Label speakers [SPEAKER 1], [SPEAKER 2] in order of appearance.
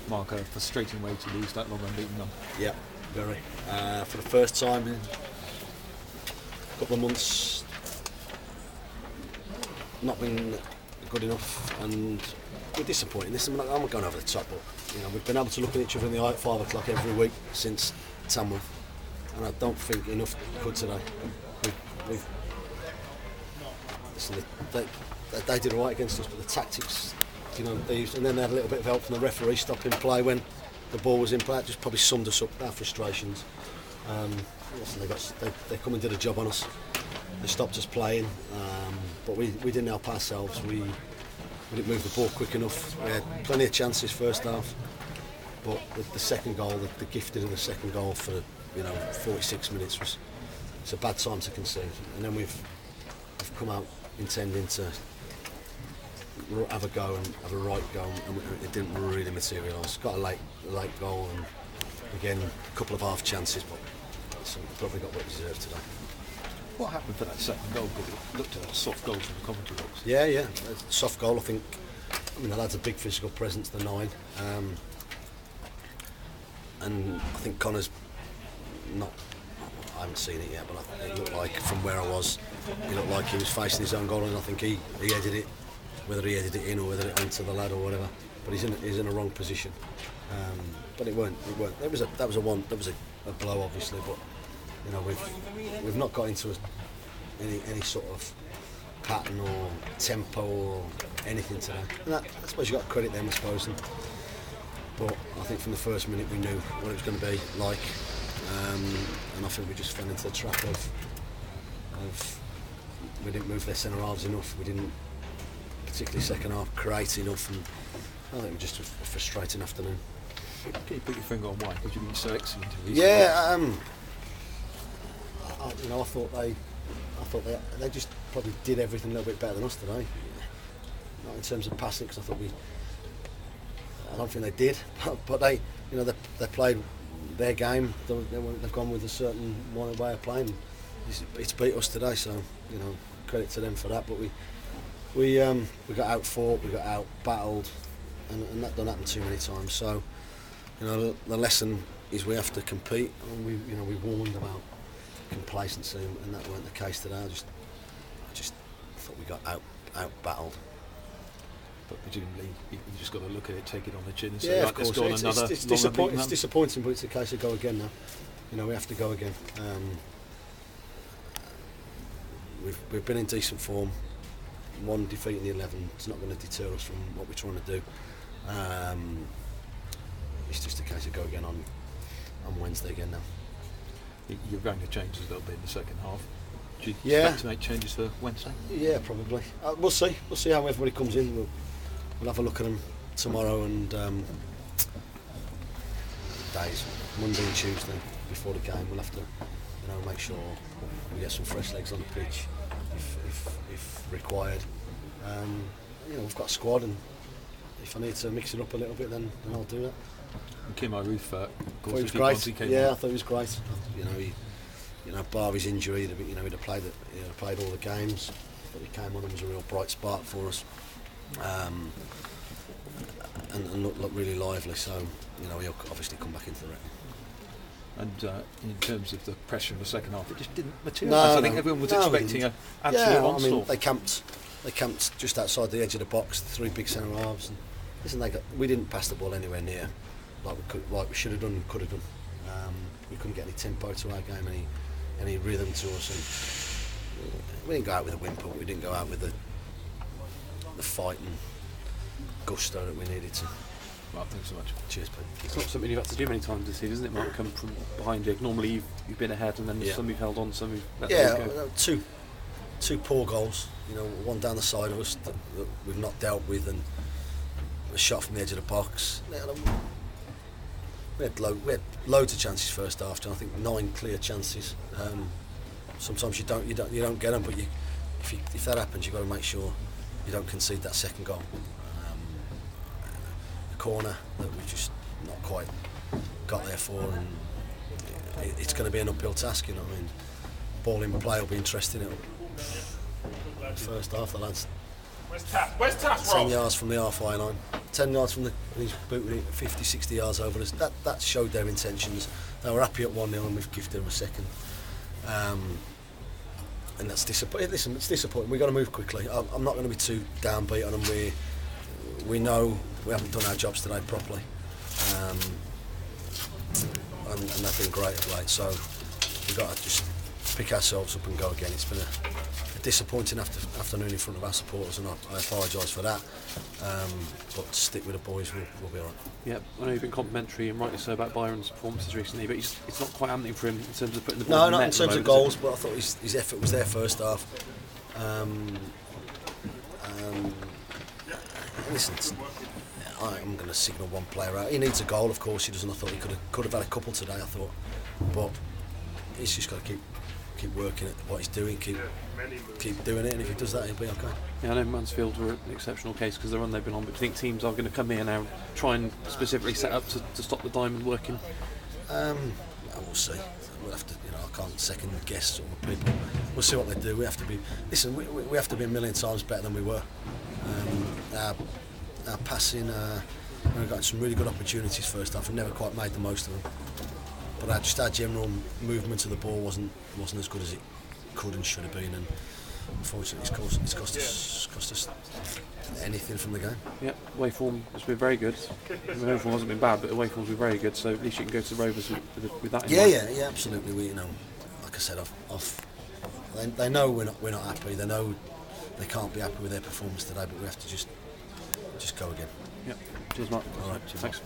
[SPEAKER 1] Mark, a frustrating way to lose that long unbeaten run.
[SPEAKER 2] Yeah, very. For the first time in a couple of months, not been good enough, and we're disappointed. I'm not going over the top, but we've been able to look at each other in the eye at 5 o'clock every week since Tamworth, and I don't think enough could today. Listen, they did all right against us, but the tactics, they used, and then they had a little bit of help from the referee stopping play when the ball was in play. It just probably summed us up, our frustrations. Listen, they come and did a job on us. They stopped us playing, but we didn't help ourselves. We didn't move the ball quick enough. We had plenty of chances first half, but the second goal, the gifting of the second goal for 46 minutes it's a bad time to concede. And then we've come out intending to have a go and have a right go, and it didn't really materialise. Got a late goal, and again a couple of half chances, but probably got what it deserved today.
[SPEAKER 1] What happened for that second goal? Because it looked at a soft goal from the commentary box.
[SPEAKER 2] Yeah, soft goal. I think. The lad's a big physical presence, the 9, and I think Connor's not. I haven't seen it yet, but it looked like from where I was, it looked like he was facing his own goal, and I think he headed it, whether he headed it in or whether it went to the lad or whatever. But he's in a wrong position. But it weren't. That was a blow, obviously, but. We've not got into any sort of pattern or tempo or anything today. And I suppose you've got to credit them, I suppose. But I think from the first minute we knew what it was going to be like. And I think we just fell into the trap of we didn't move their centre halves enough. We didn't, particularly second half, create enough. And I think it was just a frustrating afternoon.
[SPEAKER 1] Can you put your finger on why? Because you've been so excellent.
[SPEAKER 2] Yeah. I thought they just probably did everything a little bit better than us today. Not in terms of passing, because I don't think they did. But they played their game. They've gone with a certain way of playing. It's beat us today, so credit to them for that. But we got out fought, we got out battled, and that don't happen too many times. So the lesson is we have to compete, and we warned about complacency, and that weren't the case today. I just thought we got out battled.
[SPEAKER 1] But presumably you just got to look at it, take it on the chin, and say,
[SPEAKER 2] yeah,
[SPEAKER 1] right,
[SPEAKER 2] of course.
[SPEAKER 1] let's go on
[SPEAKER 2] It's disappointing, but it's a case of go again now. We have to go again. We've been in decent form. One defeat in the 11, it's not going to deter us from what we're trying to do. It's just a case of go again on Wednesday again now.
[SPEAKER 1] You're going to change a little bit in the second half. Do you expect to make changes for Wednesday? Yeah,
[SPEAKER 2] probably. We'll see. We'll see how everybody comes in. We'll have a look at them tomorrow and days, Monday and Tuesday before the game. We'll have to, make sure we get some fresh legs on the pitch if required. We've got a squad, and if I need to mix it up a little bit, then I'll do that.
[SPEAKER 1] And Kim O'Rourke, of course,
[SPEAKER 2] he was great. I thought he was great. He, bar his injury, he'd have played all the games. But he came on and was a real bright spark for us, and looked really lively. So he'll obviously come back into the reckoning.
[SPEAKER 1] And in terms of the pressure in the second half, it just didn't materialise. I think everyone was expecting an absolute onslaught. They
[SPEAKER 2] camped just outside the edge of the box, the 3 big centre halves. And listen, we didn't pass the ball anywhere near like we should have done and could have done. We couldn't get any tempo to our game, any rhythm to us, and we didn't go out with a whimper. We didn't go out with the fight and gusto that we needed to.
[SPEAKER 1] Well, thanks so much.
[SPEAKER 2] Cheers, Pete.
[SPEAKER 3] It's not something you've had to do many times this season, isn't it, Mark? Come from behind you. Normally you've been ahead, and then some you've held on, some you've let go.
[SPEAKER 2] Two poor goals. One down the side of us that we've not dealt with, and a shot from the edge of the box. We had loads of chances first half, and I think 9 clear chances. Sometimes you don't get them, but if that happens, you've got to make sure you don't concede that second goal. A corner that we just not quite got there for, and it's going to be an uphill task. Ball in play will be interesting. First half, the lads 10 yards from the halfway line, 10 yards from he's booted it 50, 60 yards over us. That showed their intentions. They were happy at 1-0 and we've gifted them a second. And that's disappointing. Listen, it's disappointing. We've got to move quickly. I'm not going to be too downbeat on them. We know we haven't done our jobs today properly. And they've been great of late. So we've got to just pick ourselves up and go again. It's been a disappointing afternoon in front of our supporters, and I apologise for that. But stick with the boys, we'll be all right.
[SPEAKER 3] Yeah, I know you've been complimentary and rightly so about Byron's performances recently, but it's not quite happening for him in terms of putting the ball in the net. No, not in terms of goals,
[SPEAKER 2] but I thought his effort was there first half. Listen, I'm going to signal one player out. He needs a goal, of course. He doesn't. I thought he could have had a couple today. I thought, but he's just got to keep working at what he's doing, keep doing it, and if he does that, he'll be okay.
[SPEAKER 3] Yeah, I know Mansfield were an exceptional case because the run they've been on, but do you think teams are going to come here now, try and specifically set up to stop the diamond working?
[SPEAKER 2] We'll see. We'll have to, I can't second guess all the people. We'll see what they do. We have to be. Listen, we have to be a million times better than we were. Our passing, we got some really good opportunities first half and never quite made the most of them. But our general movement of the ball wasn't as good as it could and should have been, and unfortunately it's cost us anything from the game.
[SPEAKER 3] Yeah, away form has been very good. Home form hasn't been bad, but away form's been very good. So at least you can go to the Rovers with that in mind.
[SPEAKER 2] Yeah, absolutely. We, like I said, they know we're not happy. They know they can't be happy with their performance today, but we have to just go again.
[SPEAKER 3] Yeah. Cheers, Mark.
[SPEAKER 2] All right.
[SPEAKER 3] Thanks.